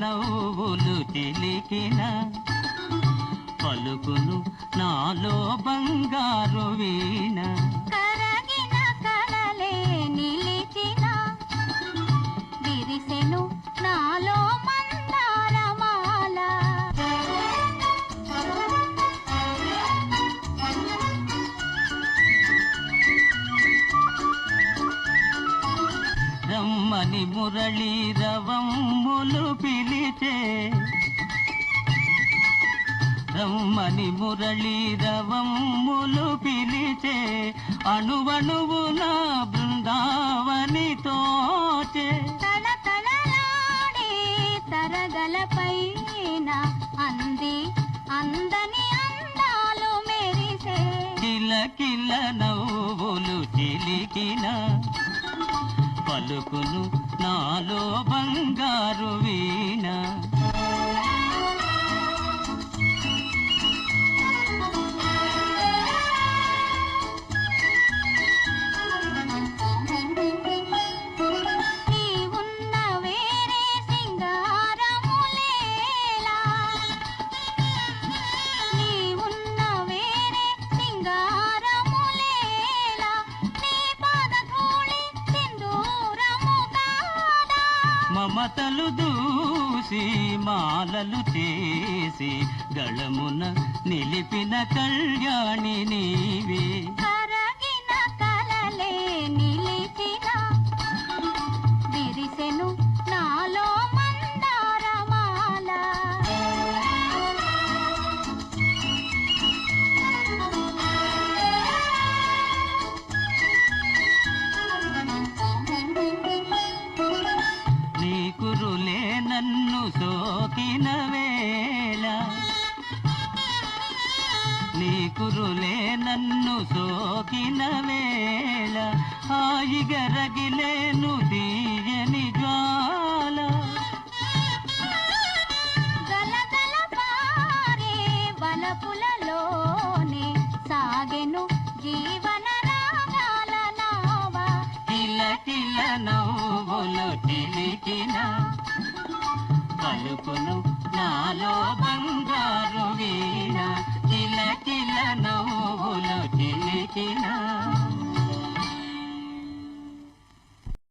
నవ్వులు చిలికిన పలుకును నాలో బంగారు వీణ. కరగిన కలలే నిలిచిన విరిసెను నాలో మందారమాల. రమ్మని మురళీ రవమ్ములు పిలిచే, రమ్మని మురళీ రవమ్ములు పిలిచే, అణువణువు నా బృందావని తోచే. తళతళలాడే తరగలపైన అంది అందని అందాలు మెరిసే. కిలకిల నవ్వులు చిలికిన పలుకును నాలో బంగారు వీణ. నీవున్న వేరే సింగారములేలా, నీవున్న వేరే సింగారములేలా, నీ పాదధూళి సింధూరము కాదా. మమతలు దూసి మాలలు చేసి గళమున నిలిపిన కళ్యాణి నీవే. కరగిన కలలే నిలిచిన విరిసెను నాలో మందారమాల. నీ కురులే నన్ను సోకిన వేళ, నీ కురులే నన్ను సోకిన వేళ, హాయిగా రగిలేను తీయని జ్వాల. గలగల పారే వలపులలోనే సాగెను జీవన రాగాల నావా. కిలకిల నవ్వులు చిలికిన పలుకును నాలో బంగారు వీణ. కిలకిల నవ్వులు చిలికిన